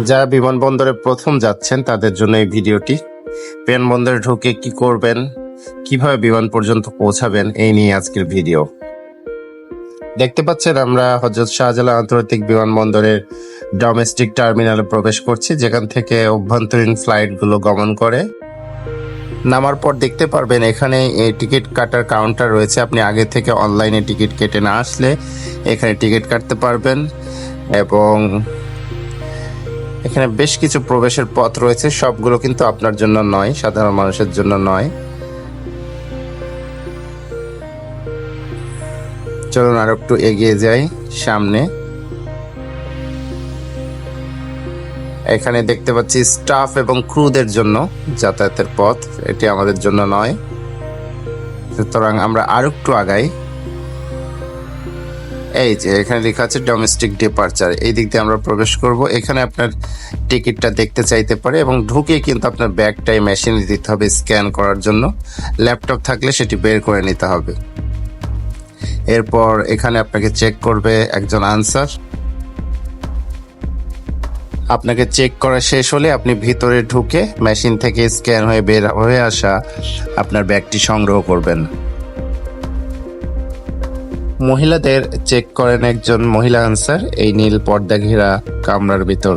যারা বিমানবন্দরে প্রথম যাচ্ছেন তাদের জন্য এই ভিডিওটি। বিমানবন্দরে ঢুকে কি করবেন, কিভাবে বিমান পর্যন্ত পৌঁছাবেন, এই নিয়ে আজকের ভিডিও। দেখতে পাচ্ছেন আমরা হযরত শাহজালাল আন্তর্জাতিক বিমানবন্দরের ডোমেস্টিক টার্মিনালে প্রবেশ করছি, যেখান থেকে অভ্যন্তরীণ ফ্লাইটগুলো গমন করে। নামার পর দেখতে পারবেন এখানে টিকিট কাটার কাউন্টার রয়েছে। আপনি আগে থেকে অনলাইনে টিকিট কেটে না আসলে এখানে টিকিট কাটতে পারবেন, এবং এখানে বেশ কিছু প্রবেশের পথ রয়েছে। সবগুলো কিন্তু আপনার জন্য নয়, সাধারণ মানুষের জন্য নয়। চলুন আর একটু এগিয়ে যাই সামনে। এখানে দেখতে পাচ্ছি স্টাফ এবং ক্রুদের জন্য যাতায়াতের পথ, এটি আমাদের জন্য নয়। সুতরাং আমরা আর একটু আগাই। এই যে এখানে লেখা আছে ডোমেস্টিক ডিপার্চার, এই দিক দিয়ে আমরা প্রবেশ করব। এখানে আপনার টিকিটটা দেখতে চাইতে পারে, এবং ঢুকে কিন্তু আপনার ব্যাগটাই মেশিনে দিতে হবে স্ক্যান করার জন্য। ল্যাপটপ থাকলে সেটি বের করে নিতে হবে। এরপর এখানে আপনাকে চেক করবে একজন আনসার। আপনাকে চেক করা শেষ হলে আপনি ভিতরে ঢুকে মেশিন থেকে স্ক্যান হয়ে বের হয়ে আসা আপনার ব্যাগটি সংগ্রহ করবেন। মহিলাদের চেক করেন একজন মহিলা আনসার এই নীল পর্দা ঘেরা কামরার ভিতর।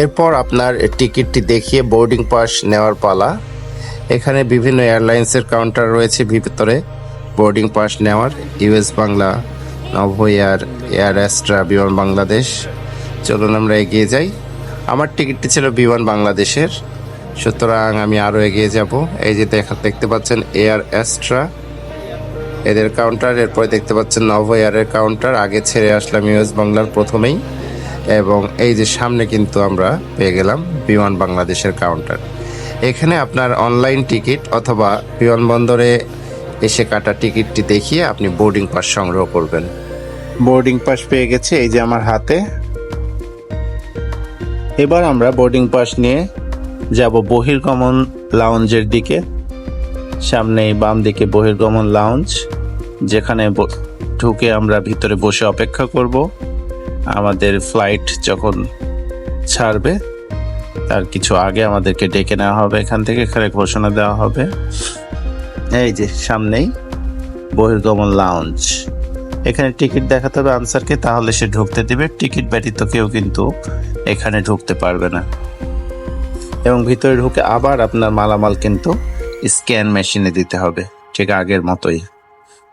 এরপর আপনার টিকিটটি দেখিয়ে বোর্ডিং পাস নেওয়ার পালা। এখানে বিভিন্ন এয়ারলাইন্সের কাউন্টার রয়েছে ভিতরে বোর্ডিং পাস নেওয়ার। US Bangla, Novo air, air Astra, বিমান বাংলাদেশ। চলুন আমরা এগিয়ে যাই। আমার টিকিটটি ছিল বিমান বাংলাদেশের, সুতরাং আমি আরও এগিয়ে যাব। এই যে দেখতে পাচ্ছেন এয়ার অ্যাস্ট্রা, এদের কাউন্টার। এরপরে দেখতে পাচ্ছেন নভো এয়ারের কাউন্টার। আগে ছেড়ে আসলাম ইউএস বাংলার প্রথমেই, এবং এই যে সামনে কিন্তু আমরা পেয়ে গেলাম বিমান বাংলাদেশের কাউন্টার। এখানে আপনার অনলাইন টিকিট অথবা বিমানবন্দরে এসে কাটা টিকিটটি দেখিয়ে আপনি বোর্ডিং পাস সংগ্রহ করবেন। বোর্ডিং পাস পেয়ে গেছি এই যে আমার হাতে। এবার আমরা বোর্ডিং পাস নিয়ে যাব বহির্গমন লাউঞ্জের দিকে। সামনেই বাম দিকে বহির্গমন লাউঞ্জ, যেখানে ঢুকে আমরা ভিতরে বসে অপেক্ষা করব আমাদের ফ্লাইট যখন ছাড়বে। তার কিছু আগে আমাদেরকে ডেকে নেওয়া হবে এখান থেকে, এখানে ঘোষণা দেওয়া হবে। এই যে সামনেই বহির্গমন লাউঞ্জ। এখানে টিকিট দেখাতে হবে আনসারকে, তাহলে সে ঢুকতে দেবে। টিকিট ব্যতীত কেউ কিন্তু এখানে ঢুকতে পারবে না। এবং ভিতরে ঢুকে আবার আপনার মালামাল কিন্তু স্ক্যান মেশিনে দিতে হবে, ঠিক আগের মতোই।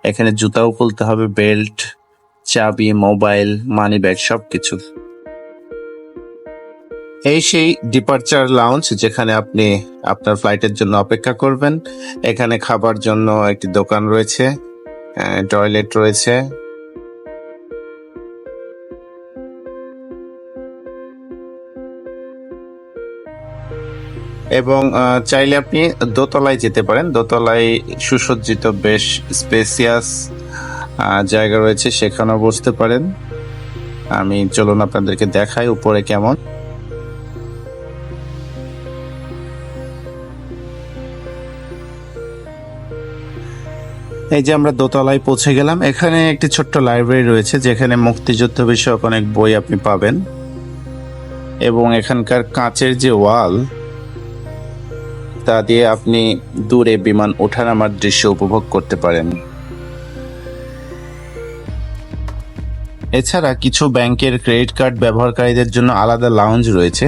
এখানে জুতাও খুলতে হবে, বেল্ট, চাবি, মোবাইল, মানি ব্যাগ, সবকিছু। এই সেই ডিপার্চার লাউঞ্জ, যেখানে আপনি আপনার ফ্লাইটের জন্য অপেক্ষা করবেন। এখানে খাবার জন্য একটি দোকান রয়েছে, টয়লেট রয়েছে। এবং চাইলে আপনি দোতলায় যেতে পারেন। দোতলায় সুসজ্জিত বেশ স্পেসিয়াস জায়গা রয়েছে, সেখানেও বসতে পারেন। আমি চলুন আপনাদেরকে দেখাই উপরে কেমন। এই যে আমরা দোতলায় পৌঁছে গেলাম। এখানে একটি ছোট্ট লাইব্রেরি রয়েছে, যেখানে মুক্তিযুদ্ধ বিষয়ক অনেক বই আপনি পাবেন। এবং এখানকার কাঁচের যে ওয়াল, তা দিয়ে আপনি দূরে বিমান ওঠানামার দৃশ্য উপভোগ করতে পারেন। এছাড়া কিছু ব্যাংকের ক্রেডিট কার্ড ব্যবহারকারীদের জন্য আলাদা লাউঞ্জ রয়েছে।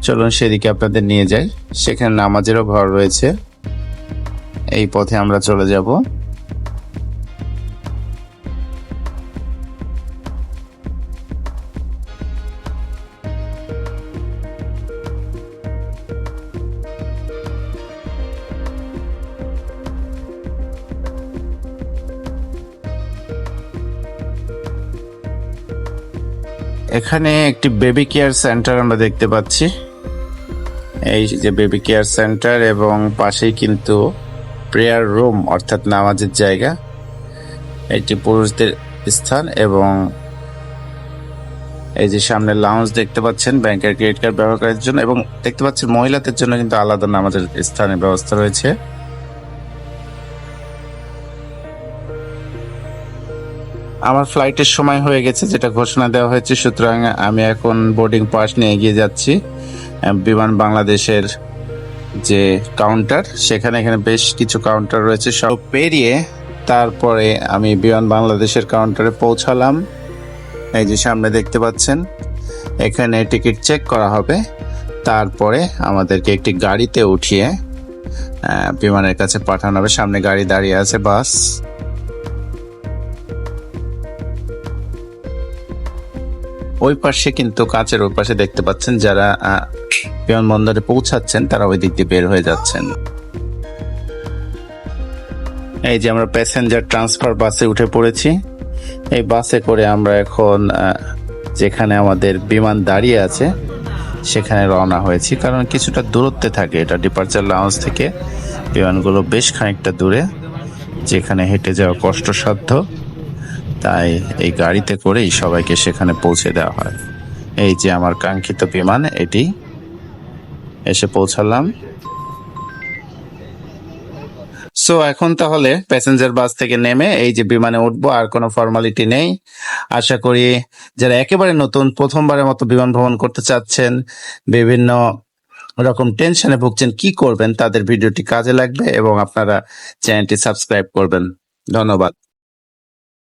চলুন সেদিকে আপনাদের নিয়ে যাই। সেখানে নামাজেরও ঘর রয়েছে। এই পথে আমরা চলে যাব। এখানে একটি বেবি কেয়ার সেন্টার আমরা দেখতে পাচ্ছি। এই যে বেবি কেয়ার সেন্টার, এবং পাশেই কিন্তু প্রেয়ার রুম অর্থাৎ নামাজের জায়গা। এটি পুরুষদের স্থান। এবং এই যে সামনে লাউঞ্জ দেখতে পাচ্ছেন ব্যাংকের ক্রেডিট কার্ড ব্যবহারকারীদের জন্য, এবং দেখতে পাচ্ছেন মহিলাদের জন্য কিন্তু আলাদা নামাজের স্থানের ব্যবস্থা রয়েছে। আমার ফ্লাইটের সময় হয়ে গেছে, যেটা ঘোষণা দেওয়া হয়েছে, সুতরাং আমি এখন বোর্ডিং পাস নিয়ে এগিয়ে যাচ্ছি বিমান বাংলাদেশের যে কাউন্টার, এখানে বেশ কিছু কাউন্টার রয়েছে, সব পেরিয়ে তারপরে আমি বিমান বাংলাদেশের কাউন্টারে পৌঁছালাম। এই যে সামনে দেখতে পাচ্ছেন, এখানে টিকিট চেক করা হবে, তারপরে আমাদেরকে একটি গাড়িতে উঠিয়ে বিমানের কাছে পাঠানো হবে। সামনে গাড়ি দাঁড়িয়ে আছে, বাস। ওই পাশে কিন্তু কাঁচের ওই পাশে দেখতে পাচ্ছেন যারা বিমানবন্দরে পৌঁছাচ্ছেন তারা ওই দিক দিয়ে বের হয়ে যাচ্ছেন। এই যে আমরা প্যাসেঞ্জার ট্রান্সফার বাসে উঠে পড়েছি। এই বাসে করে আমরা এখন যেখানে আমাদের বিমান দাঁড়িয়ে আছে সেখানে রওনা হয়েছি, কারণ কিছুটা দূরত্বে থাকে এটা ডিপার্চার লাউঞ্জ থেকে। বিমানগুলো বেশ খানিকটা দূরে, যেখানে হেঁটে যাওয়া কষ্টসাধ্য, তাই এই গাড়িতে করেই সবাইকে সেখানে পৌঁছে দেওয়া হয়। এই যে আমার কাঙ্ক্ষিত বিমান, এটি এসে পৌঁছালাম। সো এখন তাহলে প্যাসেঞ্জার বাস থেকে নেমে এই যে বিমানে উঠবো, আর কোনো ফর্মালিটি নেই। আশা করি যারা একেবারে নতুন, প্রথমবারের মতো বিমান ভ্রমণ করতে চাচ্ছেন, বিভিন্ন রকম টেনশনে ভুগছেন কি করবেন, তাদের ভিডিওটি কাজে লাগবে এবং আপনারা চ্যানেলটি সাবস্ক্রাইব করবেন। ধন্যবাদ।